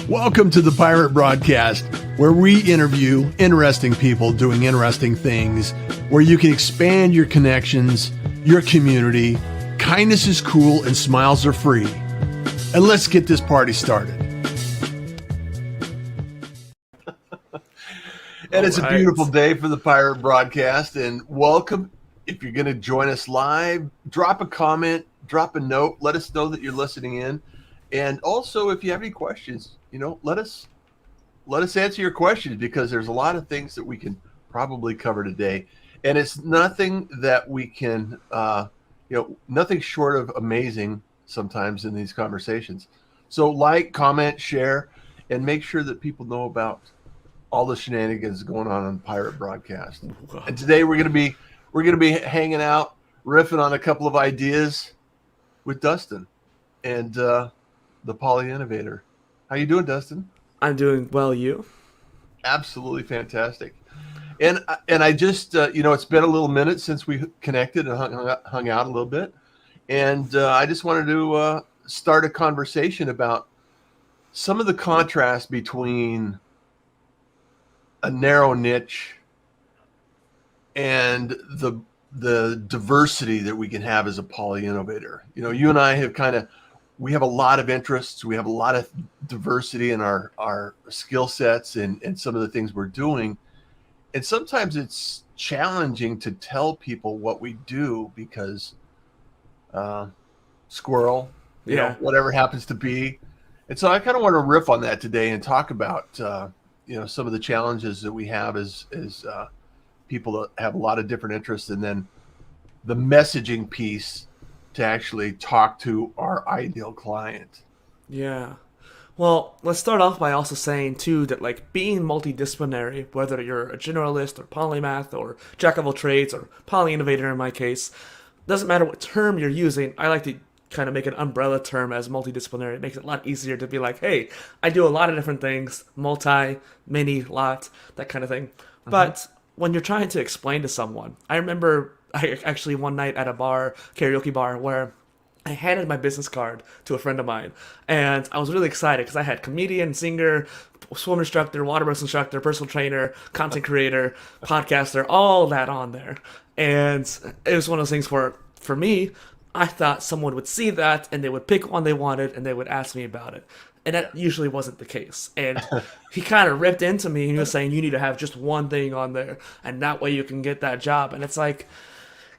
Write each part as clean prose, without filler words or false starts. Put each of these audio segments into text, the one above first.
Welcome to the Pirate Broadcast, where we interview interesting people doing interesting things, where you can expand your connections, your community. Kindness is cool and smiles are free. And let's get this party started. And it's a beautiful day for the Pirate Broadcast, and welcome. If you're going to join us live, drop a comment, drop a note, let us know that you're listening in. And also, if you have any questions, let us answer your questions, because there's a lot of things that we can probably cover today. And it's nothing that we can, nothing short of amazing sometimes in these conversations. So like, comment, share, and make sure that people know about all the shenanigans going on Pirate Broadcast. And today we're going to be hanging out, riffing on a couple of ideas with Dustin and the Poly Innovator. How you doing, Dustin? I'm doing well. You? Absolutely fantastic. And I just it's been a little minute since we connected and hung out a little bit, and I just wanted to start a conversation about some of the contrast between a narrow niche and the diversity that we can have as a Poly Innovator. You and I have we have a lot of interests. We have a lot of diversity in our skill sets and some of the things we're doing. And sometimes it's challenging to tell people what we do because squirrel, whatever happens to be. And so I kind of want to riff on that today and talk about, some of the challenges that we have as people that have a lot of different interests, and then the messaging piece to actually talk to our ideal client. Yeah. Well, let's start off by also saying, too, that being multidisciplinary, whether you're a generalist or polymath or jack of all trades or poly innovator in my case, doesn't matter what term you're using. I like to kind of make an umbrella term as multidisciplinary. It makes it a lot easier to be like, hey, I do a lot of different things, multi, many, lot, that kind of thing. Mm-hmm. But when you're trying to explain to someone, I remember I actually one night at a karaoke bar, where I handed my business card to a friend of mine, and I was really excited because I had comedian, singer, swim instructor, water burst instructor, personal trainer, content creator, podcaster, all that on there. And it was one of those things where, for me, I thought someone would see that and they would pick one they wanted and they would ask me about it. And that usually wasn't the case. And he kind of ripped into me and he was saying, you need to have just one thing on there, and that way you can get that job. And it's like,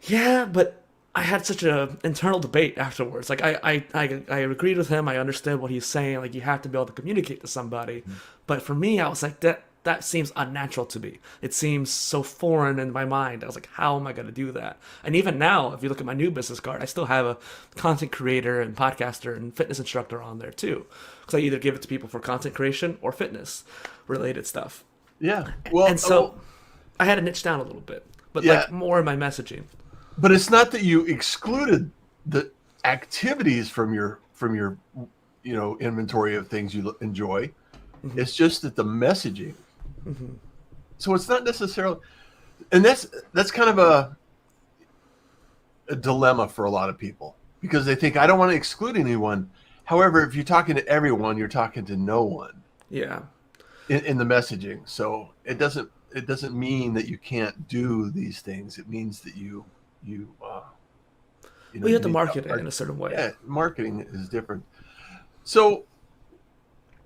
yeah, but I had such an internal debate afterwards. I agreed with him. I understood what he's saying. You have to be able to communicate to somebody. Mm-hmm. But for me, I was like, that seems unnatural to me. It seems so foreign in my mind. I was like, how am I going to do that? And even now, if you look at my new business card, I still have a content creator and podcaster and fitness instructor on there too. Because I either give it to people for content creation or fitness related stuff. Yeah. Well, and so I had to niche down a little bit, but more in my messaging. But it's not that you excluded the activities from your inventory of things you enjoy. Mm-hmm. It's just that the messaging. Mm-hmm. So it's not necessarily, and that's kind of a dilemma for a lot of people, because they think, I don't want to exclude anyone. However, if you're talking to everyone, you're talking to no one. Yeah. In the messaging, so it doesn't mean that you can't do these things. It means that you have to market it in a certain way. Yeah, marketing is different. So,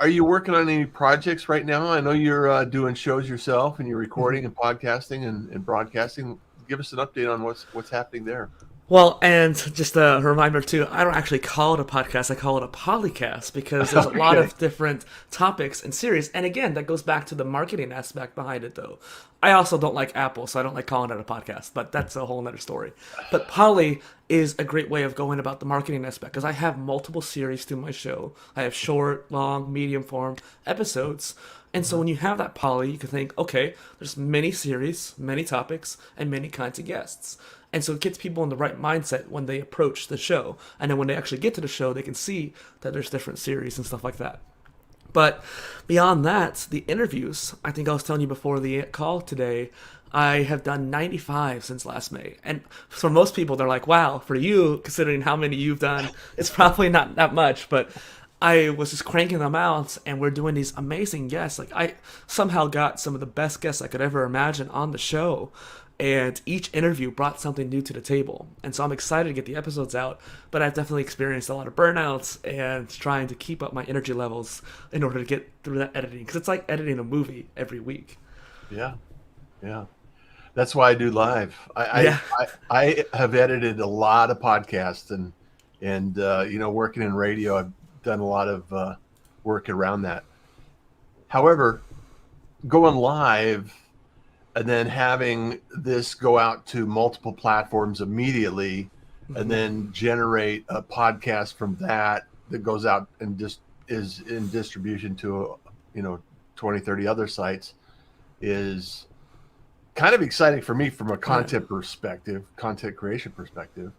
are you working on any projects right now? I know you're doing shows yourself, and you're recording and podcasting and broadcasting. Give us an update on what's happening there. Well, and just a reminder too, I don't actually call it a podcast, I call it a PolyCast, because there's a lot of different topics and series. And again, that goes back to the marketing aspect behind it though. I also don't like Apple, so I don't like calling it a podcast, but that's a whole nother story. But Poly is a great way of going about the marketing aspect, because I have multiple series to my show. I have short, long, medium form episodes. And so when you have that Poly, you can think, okay, there's many series, many topics, and many kinds of guests. And so it gets people in the right mindset when they approach the show. And then when they actually get to the show, they can see that there's different series and stuff like that. But beyond that, the interviews, I think I was telling you before the call today, I have done 95 since last May. And for most people, they're like, wow, for you, considering how many you've done, it's probably not that much. But I was just cranking them out, and we're doing these amazing guests. Like, I somehow got some of the best guests I could ever imagine on the show, and each interview brought something new to the table. And so I'm excited to get the episodes out, but I've definitely experienced a lot of burnouts and trying to keep up my energy levels in order to get through that editing, because it's like editing a movie every week. Yeah, yeah. That's why I do live. Yeah. I have edited a lot of podcasts and working in radio, I've done a lot of work around that. However, going live and then having this go out to multiple platforms immediately and then generate a podcast from that goes out and just is in distribution to 20, 30 other sites is kind of exciting for me from a content creation perspective.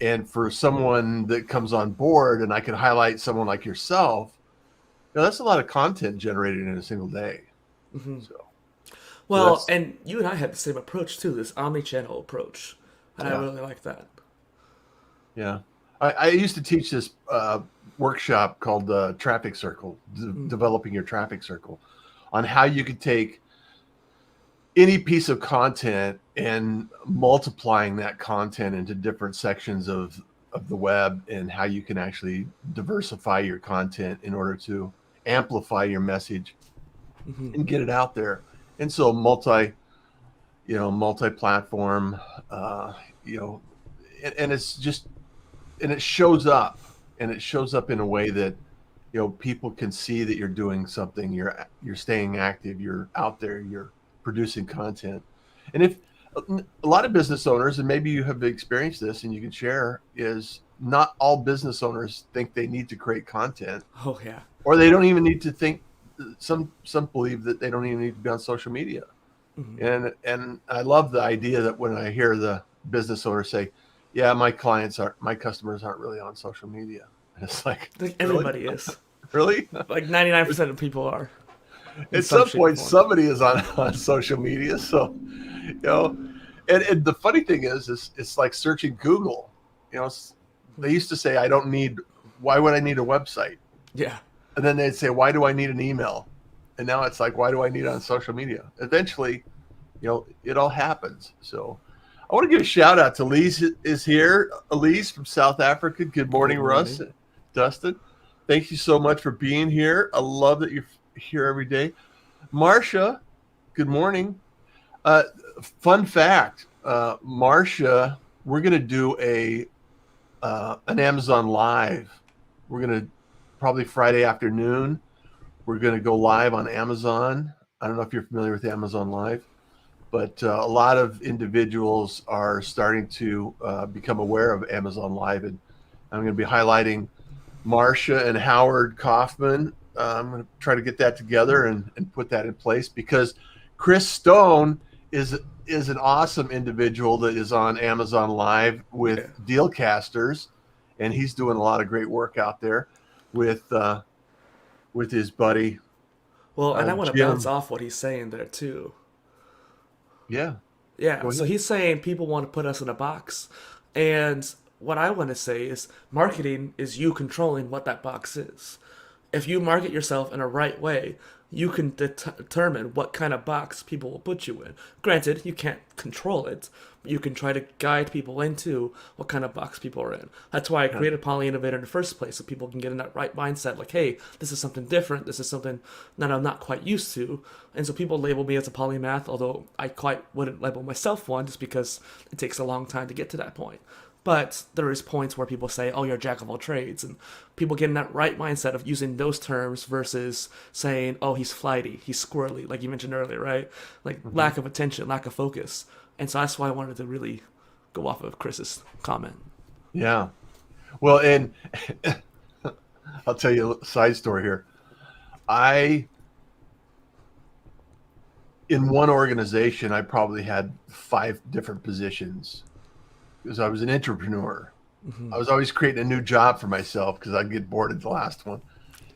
And for someone that comes on board, and I can highlight someone like yourself, that's a lot of content generated in a single day. So Well, and you and I had the same approach too, this omni-channel approach, and I really like that. Yeah, I used to teach this workshop called the Traffic Circle, developing your traffic circle, on how you could take any piece of content and multiplying that content into different sections of the web, and how you can actually diversify your content in order to amplify your message and get it out there. And so multi-platform, and it's just, and it shows up in a way that, people can see that you're doing something, you're staying active, you're out there, you're producing content. And if a lot of business owners, and maybe you have experienced this and you can share, is not all business owners think they need to create content. Oh yeah. Or they don't even need to think. Some believe that they don't even need to be on social media. And I love the idea that when I hear the business owner say, yeah, my customers aren't really on social media. And it's like everybody is. Really? Like 99% of people are. At some point, somebody is on social media. So, and the funny thing is it's like searching Google. They used to say, why would I need a website? Yeah. And then they'd say, why do I need an email? And now it's like, why do I need it on social media? Eventually, it all happens. So I want to give a shout out to Elise is here. Elise from South Africa. Good morning, Russ. Dustin. Thank you so much for being here. I love that you're here every day. Marcia, good morning. Fun fact, Marcia, we're going to do an Amazon Live. We're going to probably Friday afternoon. We're going to go live on Amazon. I don't know if you're familiar with Amazon Live, but a lot of individuals are starting to become aware of Amazon Live, and I'm going to be highlighting Marcia and Howard Kaufman. I'm going to try to get that together and put that in place, because Chris Stone is an awesome individual that is on Amazon Live with Dealcasters, and he's doing a lot of great work out there with his buddy. Well, and I want to bounce off what he's saying there too. Yeah. Yeah. So he's saying people want to put us in a box, and what I want to say is marketing is you controlling what that box is. If you market yourself in a right way, you can determine what kind of box people will put you in. Granted, you can't control it, but you can try to guide people into what kind of box people are in. That's why I created Poly Innovator in the first place, so people can get in that right mindset, like, hey, this is something different, this is something that I'm not quite used to. And so people label me as a polymath, although I quite wouldn't label myself one, just because it takes a long time to get to that point. But there is points where people say, oh, you're a jack of all trades. And people get in that right mindset of using those terms versus saying, oh, he's flighty, he's squirrely, like you mentioned earlier, right? Like lack of attention, lack of focus. And so that's why I wanted to really go off of Chris's comment. Yeah. Well, and I'll tell you a side story here. In one organization, I probably had 5 different positions, because I was an entrepreneur. I was always creating a new job for myself because I'd get bored at the last one.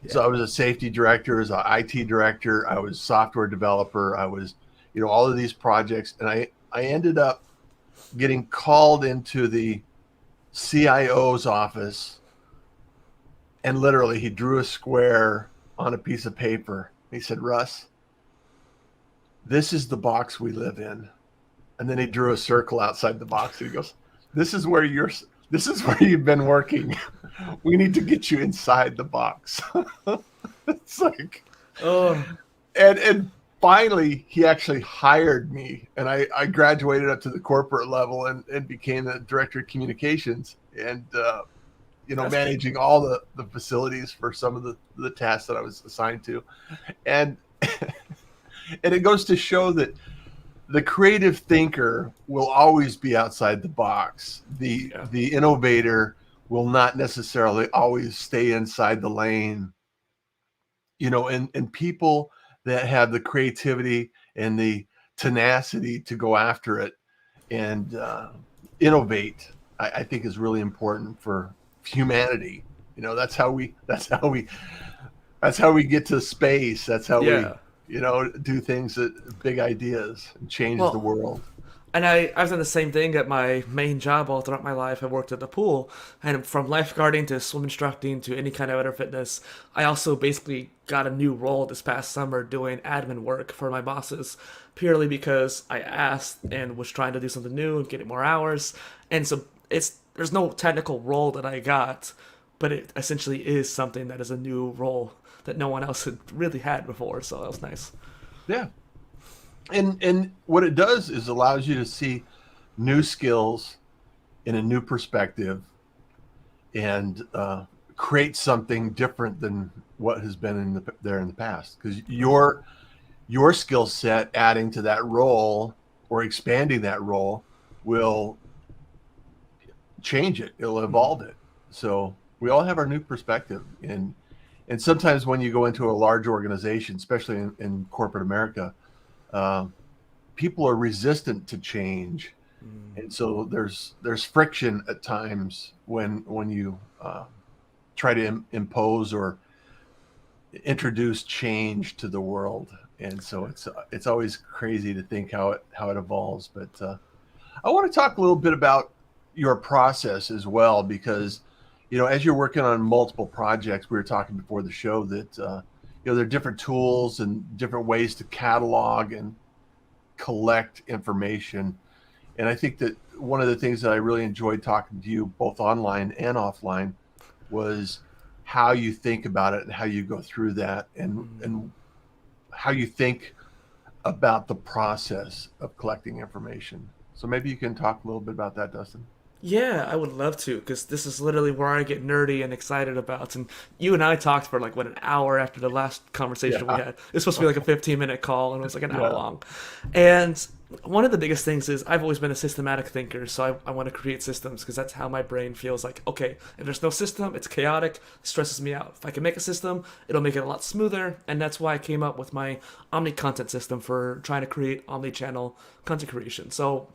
Yeah. So I was a safety director, I was an IT director, I was software developer, I was, all of these projects. And I ended up getting called into the CIO's office And literally, he drew a square on a piece of paper. He said, Russ, this is the box we live in. And then he drew a circle outside the box. And he goes, this is where you've been working. We need to get you inside the box. It's like, Oh, and finally he actually hired me, and I graduated up to the corporate level and became the director of communications, and that's managing all the facilities for some of the tasks that I was assigned to. And and it goes to show that the creative thinker will always be outside the box. The innovator will not necessarily always stay inside the lane. And people that have the creativity and the tenacity to go after it and innovate, I think is really important for humanity. That's how we get to space. That's how we yeah. do things that big ideas and change the Well, world. and I've done the same thing at my main job all throughout my life. I worked at the pool, and from lifeguarding to swim instructing to any kind of other fitness, I also basically got a new role this past summer doing admin work for my bosses, purely because I asked and was trying to do something new and getting more hours. And so there's no technical role that I got, but it essentially is something that is a new role that no one else had really had before. So that was nice. Yeah. And what it does is allows you to see new skills in a new perspective and create something different than what has been there in the past, because your skill set adding to that role or expanding that role will change it. It'll evolve it. So we all have our new perspective. And sometimes when you go into a large organization, especially in corporate America, uh, people are resistant to change, and so there's friction at times when you try to impose or introduce change to the world. And so it's always crazy to think how it evolves. But I want to talk a little bit about your process as well, because as you're working on multiple projects, we were talking before the show that there are different tools and different ways to catalog and collect information. And I think that one of the things that I really enjoyed talking to you both online and offline was how you think about it and how you go through that, and how you think about the process of collecting information. So maybe you can talk a little bit about that, Dustin. Yeah, I would love to, because this is literally where I get nerdy and excited about. And you and I talked for like, what, an hour after the last conversation we Yeah. had. It was supposed to be like a 15-minute call, and it was like an hour Yeah. long. And one of the biggest things is I've always been a systematic thinker, so I want to create systems, because that's how my brain feels like, okay, if there's no system, it's chaotic, it stresses me out. If I can make a system, it'll make it a lot smoother, and that's why I came up with my OmniContent system for trying to create omni-channel content creation. So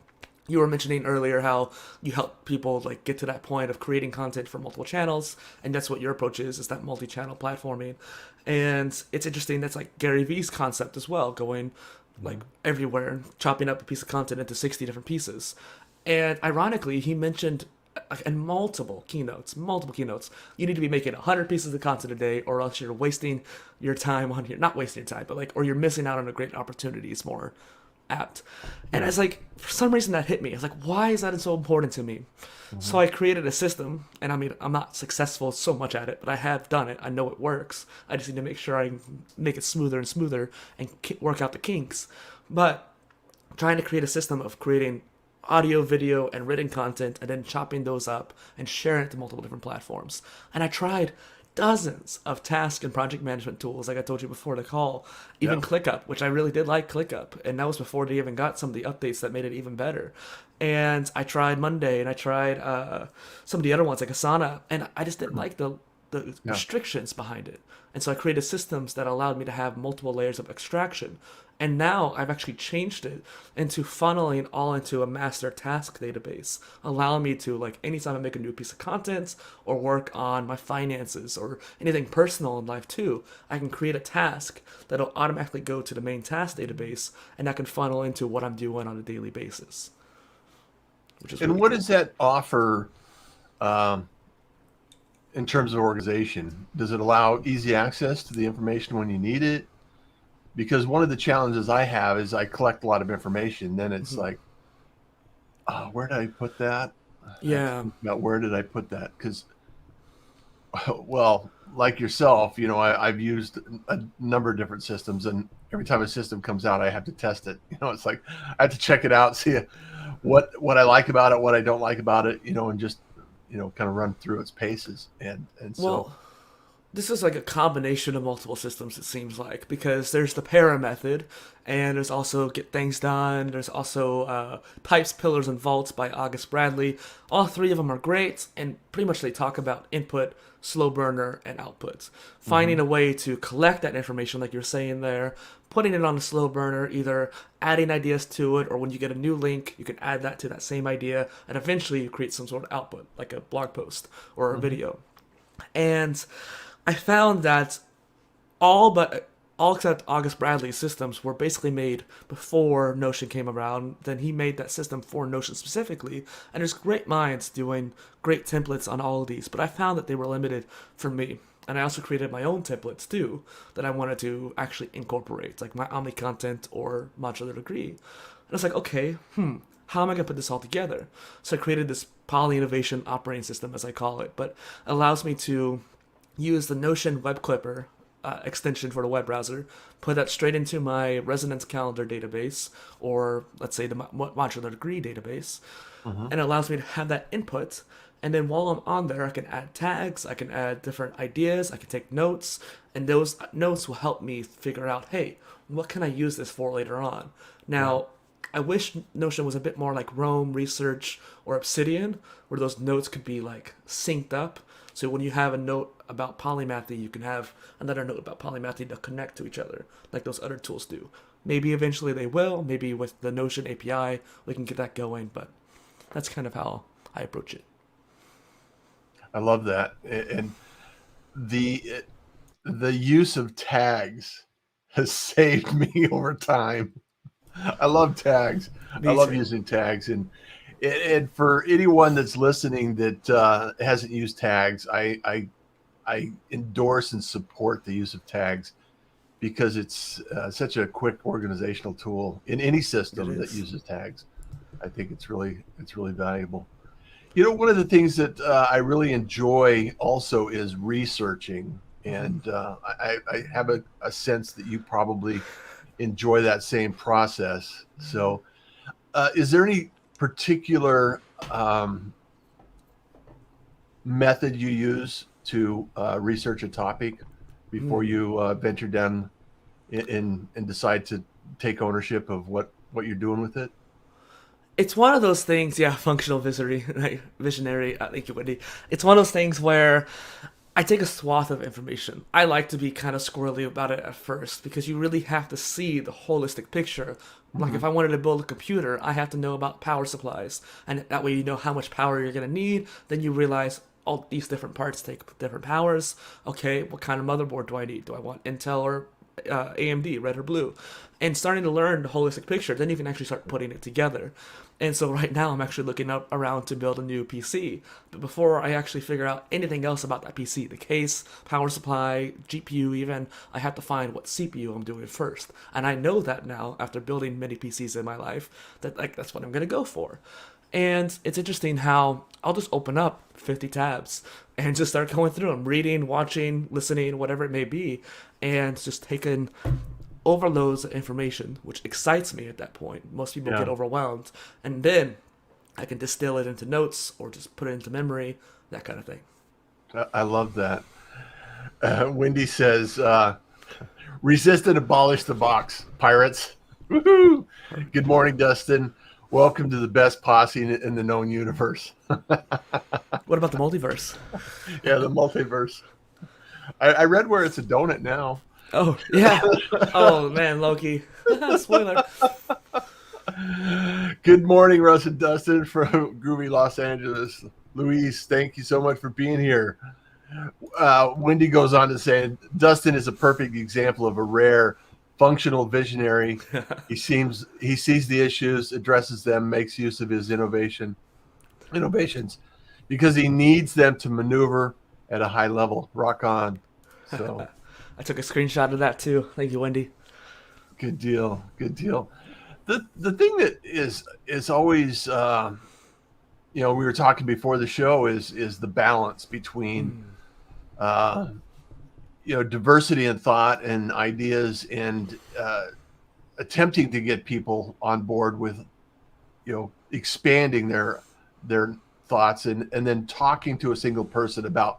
you were mentioning earlier how you help people like get to that point of creating content for multiple channels, and that's what your approach is that multi-channel platforming. And it's interesting, that's like Gary Vee's concept as well, going like everywhere and chopping up a piece of content into 60 different pieces. And ironically, he mentioned in multiple keynotes, you need to be making 100 pieces of content a day, or else you're wasting your time on your, not wasting your time, but like, or you're missing out on a great opportunities more apt. And I was like, for some reason that hit me. I was like, why is that so important to me? So I created a system, and I mean, I'm not successful so much at it, but I have done it. I know it works. I just need to make sure I make it smoother and smoother and work out the kinks. But trying to create a system of creating audio, video, and written content, and then chopping those up and sharing it to multiple different platforms. And I tried dozens of task and project management tools, like I told you before the call, even Yeah. ClickUp, which I really did like ClickUp, and that was before they even got some of the updates that made it even better. And I tried Monday, and I tried some of the other ones like Asana, and I just didn't like the Yeah. restrictions behind it. And so I created systems that allowed me to have multiple layers of extraction. And now I've actually changed it into funneling all into a master task database, allowing me to, like, anytime I make a new piece of content or work on my finances or anything personal in life too, I can create a task that'll automatically go to the main task database, and that can funnel into what I'm doing on a daily basis, which is And really what cool. does that offer? Um, in terms of organization? Does it allow easy access to the information when you need it? Because one of the challenges I have is I collect a lot of information. Then it's Mhm. like, oh, where did I put that? I have to Yeah. think about where did I put that? Because, well, like yourself, I've used a number of different systems, and every time a system comes out, I have to test it. It's like I have to check it out, see what I like about it, what I don't like about it, and just kind of run through its paces. And so, Well, this is like a combination of multiple systems, it seems like, because there's the para method, and there's also get things done. There's also pipes, pillars, and vaults by August Bradley. All three of them are great, and pretty much they talk about input, slow burner, and outputs. Finding mhm. a way to collect that information, like you're saying there, putting it on a slow burner, either adding ideas to it, or when you get a new link, you can add that to that same idea, and eventually you create some sort of output, like a blog post or a Mhm. video. And I found that all except August Bradley's systems were basically made before Notion came around. Then he made that system for Notion specifically, and there's great minds doing great templates on all of these, but I found that they were limited for me. And I also created my own templates too that I wanted to actually incorporate, like my OmniContent or modular degree. And it's like, okay, how am I gonna put this all together? So I created this Poly Innovation operating system, as I call it, but allows me to use the Notion web clipper extension for the web browser, put that straight into my Resonance Calendar database, or let's say the modular degree database, Mhm. and it allows me to have that input. And then while I'm on there, I can add tags, I can add different ideas, I can take notes, and those notes will help me figure out, hey, what can I use this for later on? Right. Now, I wish Notion was a bit more like Roam, Research, or Obsidian, where those notes could be like synced up. So when you have a note about polymathy, you can have another note about polymathy to connect to each other, like those other tools do. Maybe eventually they will. Maybe with the Notion API, we can get that going. But that's kind of how I approach it. I love that. And the the use of tags has saved me over time. I love tags. I Me love too. using tags, and for anyone that's listening that hasn't used tags, I endorse and support the use of tags because it's such a quick organizational tool in any It system that is. uses tags. I think it's really valuable. One of the things that I really enjoy also is researching, and I have a sense that you probably enjoy that same process. So, is there any particular method you use to research a topic before Hmm. you venture down and decide to take ownership of what you're doing with it? It's one of those things, yeah, functional visionary, right? Visionary, thank you, Wendy. It's one of those things where I take a swath of information. I like to be kind of squirrely about it at first because you really have to see the holistic picture. Like Mm-hmm. if I wanted to build a computer, I have to know about power supplies, and that way you know how much power you're gonna need. Then you realize all these different parts take different powers. Okay, what kind of motherboard do I need? Do I want Intel or AMD, red or blue? And starting to learn the holistic picture, then you can actually start putting it together. And so right now I'm actually looking up around to build a new PC. But before I actually figure out anything else about that PC, the case, power supply, GPU even, I have to find what CPU I'm doing first. And I know that now after building many PCs in my life that like that's what I'm going to go for. And it's interesting how I'll just open up 50 tabs and just start going through them, reading, watching, listening, whatever it may be, and just taking overloads of information, which excites me at that point. Most people get Yeah, overwhelmed, and then I can distill it into notes or just put it into memory, that kind of thing. I love that. Wendy says, "Resist and abolish the box, pirates." Woohoo! Good morning, Dustin. Welcome to the best posse in the known universe. What about the multiverse? Yeah, the multiverse. I read where it's a donut now. Oh, yeah. Oh, man, Loki. Spoiler. Good morning, Russ and Dustin from groovy Los Angeles. Luis, thank you so much for being here. Wendy goes on to say, Dustin is a perfect example of a rare functional visionary. He sees the issues, addresses them, makes use of his innovations because he needs them to maneuver at a high level. Rock on. So I took a screenshot of that too. Thank you, Wendy. good deal. Good deal. The thing that is always we were talking before the show is the balance between uh, diversity in thought and ideas and attempting to get people on board with expanding their thoughts and then talking to a single person about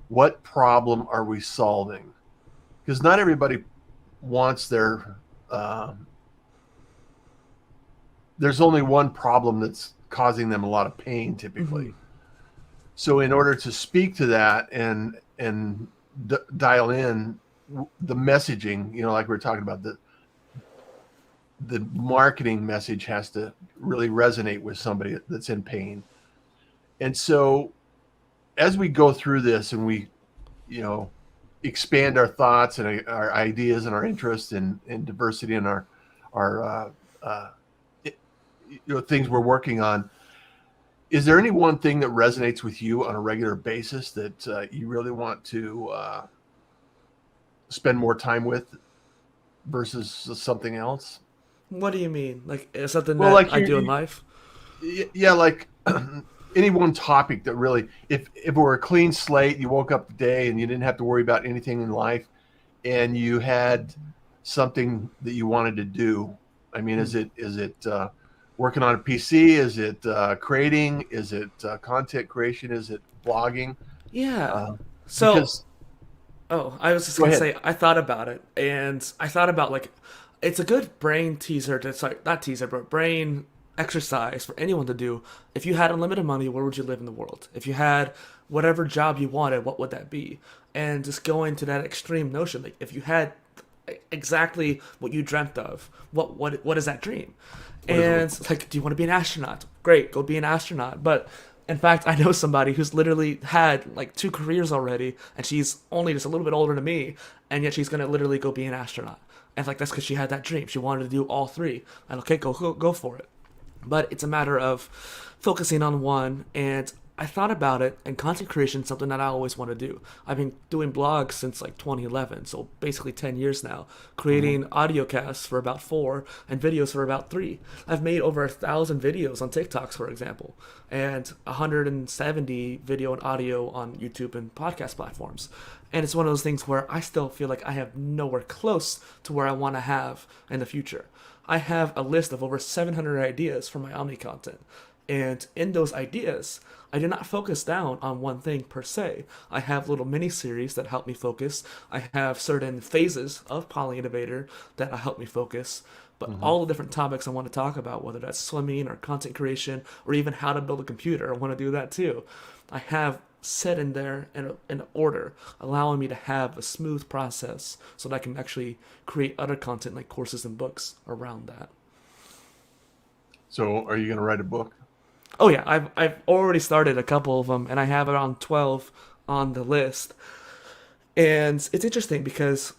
what problem are we solving, because not everybody wants there's only one problem that's causing them a lot of pain typically. So in order to speak to that and dial in the messaging, like we were talking about, the marketing message has to really resonate with somebody that's in pain. And so as we go through this and we, expand our thoughts and our ideas and our interests and diversity and our things we're working on, is there any one thing that resonates with you on a regular basis that you really want to spend more time with versus something else? What do you mean? Like something Well, that like I do in life? yeah, like any one topic that really, if it were a clean slate, you woke up today and you didn't have to worry about anything in life, and you had something that you wanted to do. I mean, is it working on a PC? Is it creating? Is it content creation? Is it blogging? Yeah. So, Because oh, I was just go gonna ahead. say I thought about it, and I thought about like it's a good brain teaser to sorry, not teaser, but brain exercise for anyone to do. If you had unlimited money, where would you live in the world? If you had whatever job you wanted, what would that be? And just going to that extreme notion, like if you had exactly what you dreamt of, what is that dream? What does it look And like, do you want to be an astronaut? Great, go be an astronaut. But in fact, I know somebody who's literally had like two careers already, and she's only just a little bit older than me, and yet she's gonna literally go be an astronaut. And like that's because she had that dream. She wanted to do all three. And okay, go for it. But it's a matter of focusing on one. And I thought about it, and content creation is something that I always want to do. I've been doing blogs since like 2011, so basically 10 years now, Mhm. creating audio casts for about 4 and videos for about 3. I've made over 1,000 videos on TikToks, for example, and 170 video and audio on YouTube and podcast platforms. And it's one of those things where I still feel like I have nowhere close to where I want to have in the future. I have a list of over 700 ideas for my OmniContent. And in those ideas, I do not focus down on one thing per se. I have little mini series that help me focus. I have certain phases of Poly Innovator that help me focus. But Mhm. all the different topics I want to talk about, whether that's swimming or content creation or even how to build a computer, I want to do that too. I have set in there in order, allowing me to have a smooth process so that I can actually create other content like courses and books around that. So, are you going to write a book? Oh yeah, I've already started a couple of them, and I have around 12 on the list. And it's interesting because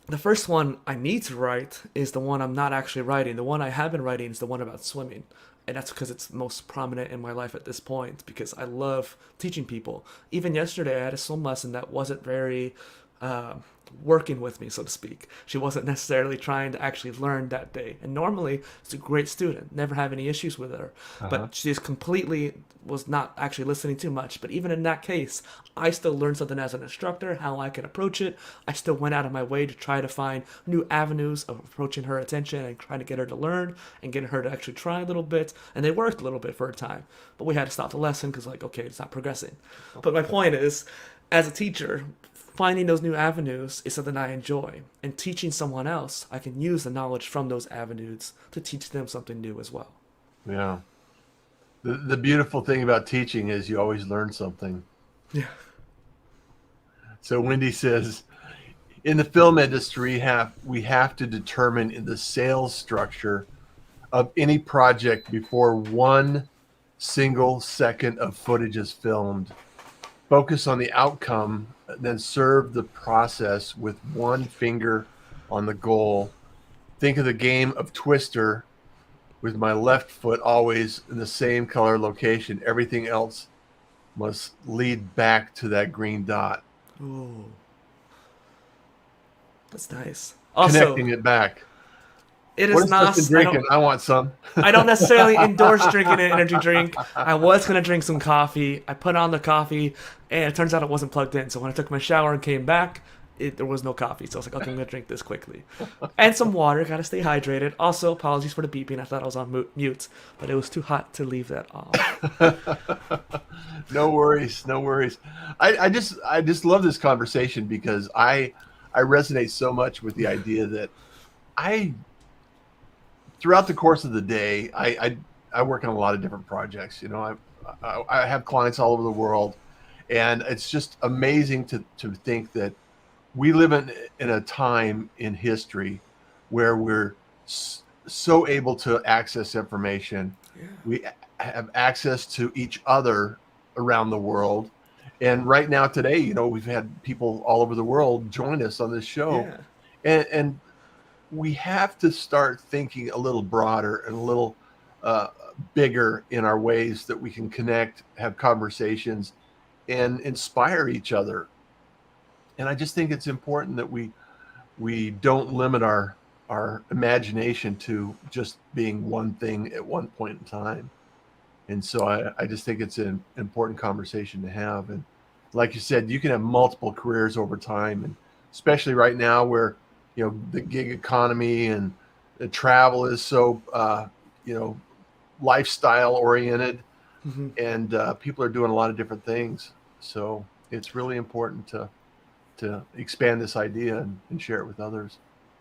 the first one I need to write is the one I'm not actually writing. The one I have been writing is the one about swimming. And that's because it's most prominent in my life at this point because I love teaching people. Even yesterday, I had a swim lesson that wasn't very uh, working with me, so to speak. She wasn't necessarily trying to actually learn that day. And normally, she's a great student, never have any issues with her. Uh-huh. But she just completely was not actually listening too much. But even in that case, I still learned something as an instructor, how I can approach it. I still went out of my way to try to find new avenues of approaching her attention and trying to get her to learn and getting her to actually try a little bit. And they worked a little bit for a time. But we had to stop the lesson because, like, okay, it's not progressing. But my point is, as a teacher, finding those new avenues is something I enjoy. And teaching someone else, I can use the knowledge from those avenues to teach them something new as well. Yeah. The beautiful thing about teaching is you always learn something. Yeah. So Wendy says, in the film industry, we have to determine the sales structure of any project before one single second of footage is filmed. Focus on the outcome, then serve the process with one finger on the goal. Think of the game of Twister with my left foot always in the same color location. Everything else must lead back to that green dot, Ooh, that's nice. Also, connecting it back. it What is is Dustin not. I don't. drinking? I want some. I don't necessarily endorse drinking an energy drink. I was gonna drink some coffee. I put on the coffee, and it turns out it wasn't plugged in. So when I took my shower and came back, there was no coffee. So I was like, okay, I'm gonna drink this quickly, and some water. Gotta stay hydrated. Also, apologies for the beeping. I thought I was on mute, but it was too hot to leave that off. No worries, no worries. I just love this conversation because I resonate so much with the idea that I throughout the course of the day I work on a lot of different projects. You know, I have clients all over the world, and it's just amazing to think that we live in a time in history where we're so able to access information. Yeah. We have access to each other around the world. And right now, today, you know, we've had people all over the world join us on this show. Yeah. And we have to start thinking a little broader and a little uh, bigger in our ways that we can connect, have conversations, and inspire each other. And I just think it's important that we don't limit our imagination to just being one thing at one point in time. And so I just think it's an important conversation to have. And like you said, you can have multiple careers over time, and especially right now where, you know, the gig economy and the travel is so, you know, lifestyle oriented, Mm-hmm. and people are doing a lot of different things. So it's really important to expand this idea and share it with others.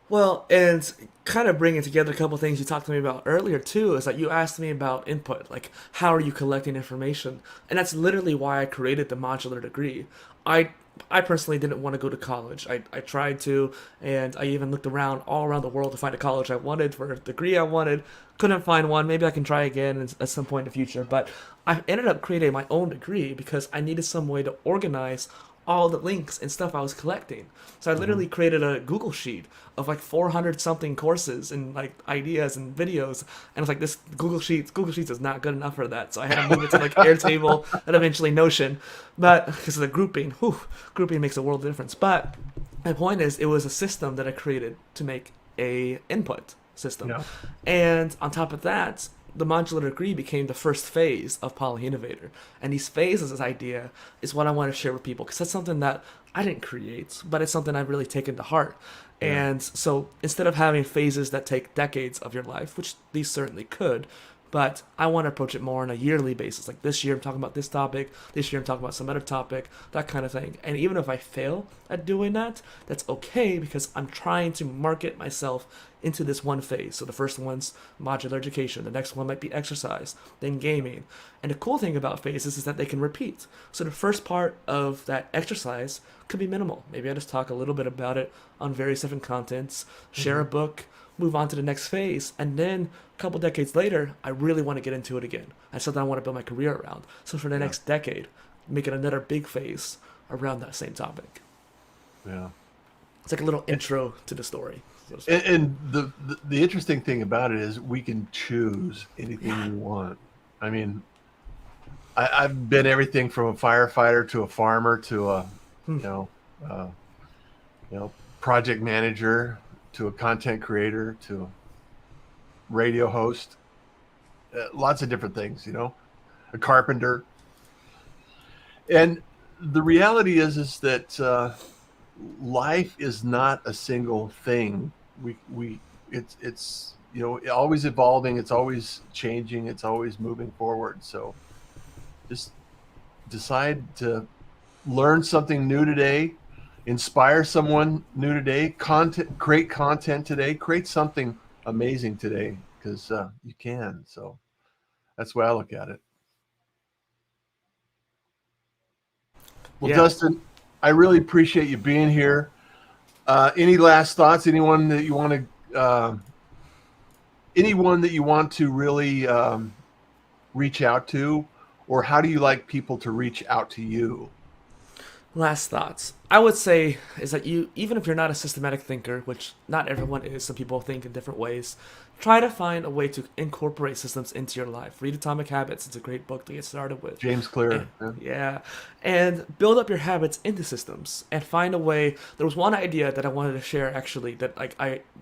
Well, and kind of bringing together a couple things you talked to me about earlier too is that you asked me about input, like how are you collecting information, and that's literally why I created the modular degree. I I personally didn't want to go to college. I tried to, and I even looked around all around the world to find a college I wanted for a degree I wanted. Couldn't find one. Maybe I can try again at some point in the future. But I ended up creating my own degree because I needed some way to organize all the links and stuff I was collecting. So I Hmm. literally created a Google sheet of like 400 something courses and like ideas and videos. And it's like this Google Sheets is not good enough for that. So I had to move it to like Airtable and eventually Notion. But because of the grouping makes a world of difference. But my point is, it was a system that I created to make a input system. Yeah. And on top of that, the modular degree became the first phase of Poly Innovator. And these phases, this idea, is what I want to share with people because that's something that I didn't create, but it's something I've really taken to heart. Yeah. And so instead of having phases that take decades of your life, which these certainly could, but I want to approach it more on a yearly basis. Like this year, I'm talking about this topic. This year, I'm talking about some other topic, that kind of thing. And even if I fail at doing that, that's okay because I'm trying to market myself into this one phase. So the first one's modular education. The next one might be exercise, then gaming. And the cool thing about phases is that they can repeat. So the first part of that exercise could be minimal. Maybe I just talk a little bit about it on various different contents, share a Hmm. book, move on to the next phase, and then a couple decades later, I really want to get into it again. That's something I want to build my career around. So for the Yeah. next decade, make it another big phase around that same topic. Yeah. It's like a little intro to the story, so to speak. And the interesting thing about it is we can choose anything Yeah. we want. I mean, I've been everything from a firefighter to a farmer to a, Hmm. you know, uh, you know, project manager to a content creator to a radio host. Lots of different things, you know, a carpenter. And the reality is that life is not a single thing. We it's you know always evolving. It's always changing. It's always moving forward. So just decide to learn something new today, inspire someone new today, create content today, create something amazing today because you can. So that's the way I look at it. Well, Yeah. Dustin, I really appreciate you being here. Any last thoughts? Anyone that you want to really reach out to, or how do you like people to reach out to you? Last thoughts. I would say is that you, even if you're not a systematic thinker, which not everyone is, some people think in different ways, try to find a way to incorporate systems into your life. Read Atomic Habits. It's a great book to get started with. James Clear. Yeah. And build up your habits into systems and find a way. There was one idea that I wanted to share actually that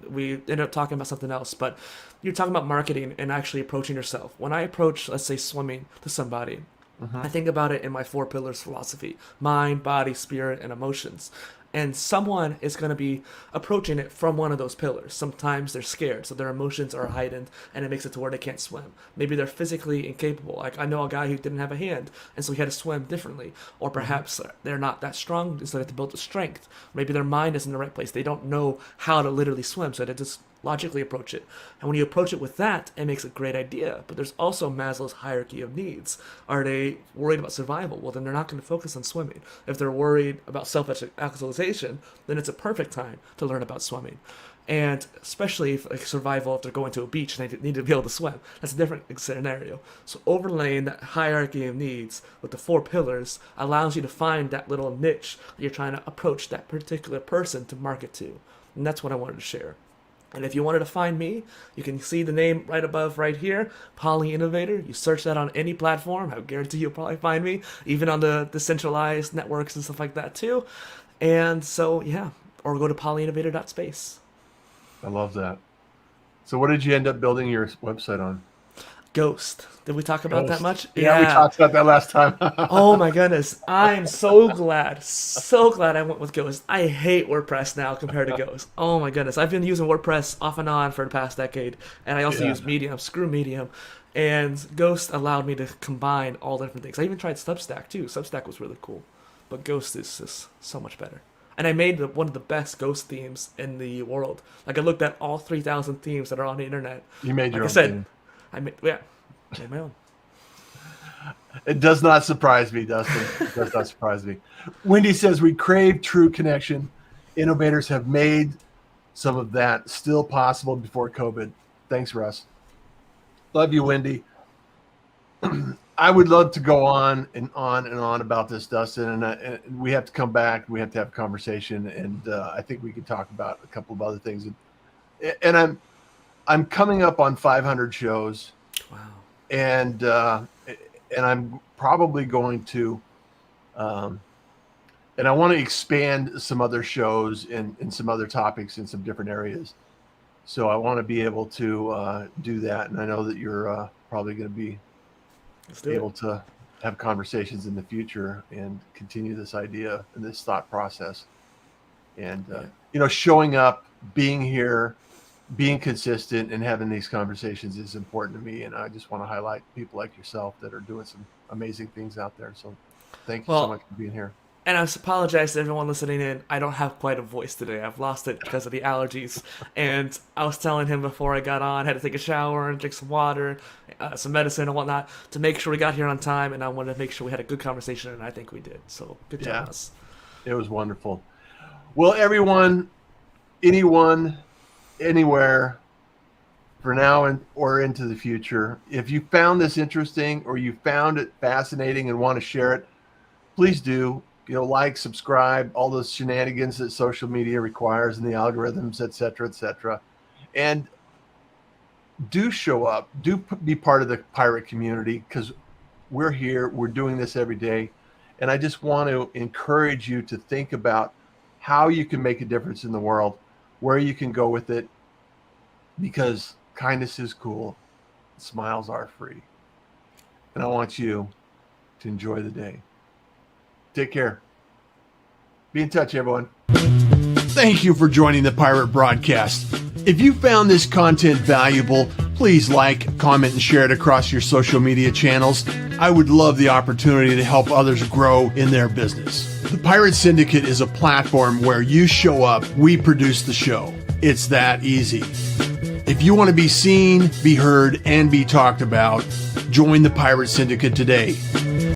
we ended up talking about something else, but you're talking about marketing and actually approaching yourself. When I approach, let's say, swimming to somebody, I think about it in my 4 pillars philosophy: mind, body, spirit, and emotions. And someone is going to be approaching it from one of those pillars. Sometimes they're scared, so their emotions are heightened, and it makes it to where they can't swim. Maybe they're physically incapable. Like, I know a guy who didn't have a hand, and so he had to swim differently. Or perhaps they're not that strong, so they have to build the strength. Maybe their mind is in the right place. They don't know how to literally swim, so they just logically approach it. And when you approach it with that, it makes a great idea. But there's also Maslow's hierarchy of needs. Are they worried about survival? Well, then they're not going to focus on swimming. If they're worried about self-actualization, then it's a perfect time to learn about swimming. And especially if survival, if they're going to a beach and they need to be able to swim, that's a different scenario. So overlaying that hierarchy of needs with the 4 pillars allows you to find that little niche that you're trying to approach that particular person to market to. And that's what I wanted to share. And if you wanted to find me, you can see the name right above right here, Poly Innovator. You search that on any platform. I guarantee you'll probably find me, even on the decentralized networks and stuff like that too. And so, yeah, or go to polyinnovator.space. I love that. So what did you end up building your website on? Ghost. Did we talk about that much? Yeah, we talked about that last time. Oh my goodness. I'm so glad I went with Ghost. I hate WordPress now compared to Ghost. Oh my goodness. I've been using WordPress off and on for the past decade, and I also use Medium. Screw Medium. And Ghost allowed me to combine all the different things. I even tried Substack too. Substack was really cool. But Ghost is just so much better. And I made one of the best Ghost themes in the world. Like, I looked at all 3,000 themes that are on the internet. You made your own theme. I made my own. It does not surprise me, Dustin. It does not surprise me. Wendy says, we crave true connection. Innovators have made some of that still possible before COVID. Thanks, Russ. Love you, Wendy. I would love to go on and on and on about this, Dustin, and we have to come back. We have to have a conversation, and I think we could talk about a couple of other things. And I'm coming up on 500 shows. Wow. And I'm probably going to, and I want to expand some other shows and some other topics in some different areas. So I want to be able to do that. And I know that you're probably going to be able to have conversations in the future and continue this idea and this thought process. And, showing up, being here, being consistent and having these conversations is important to me. And I just want to highlight people like yourself that are doing some amazing things out there. So thank you so much for being here. And I apologize to everyone listening in. I don't have quite a voice today. I've lost it because of the allergies. And I was telling him before I got on, I had to take a shower and drink some water, some medicine and whatnot to make sure we got here on time. And I wanted to make sure we had a good conversation, and I think we did. So good job, Russ. It was wonderful. Well, everyone, anyone, anywhere, for now or into the future, if you found this interesting or you found it fascinating and want to share it, please do. Like, subscribe, all those shenanigans that social media requires and the algorithms, et cetera, and do show up, do be part of the pirate community, because we're here, we're doing this every day. And I just want to encourage you to think about how you can make a difference in the world, where you can go with it, because kindness is cool. Smiles are free. And I want you to enjoy the day. Take care. Be in touch, everyone. Thank you for joining the Pirate Broadcast. If you found this content valuable, please like, comment, and share it across your social media channels. I would love the opportunity to help others grow in their business. The Pirate Syndicate is a platform where you show up, we produce the show. It's that easy. If you want to be seen, be heard, and be talked about, join the Pirate Syndicate today.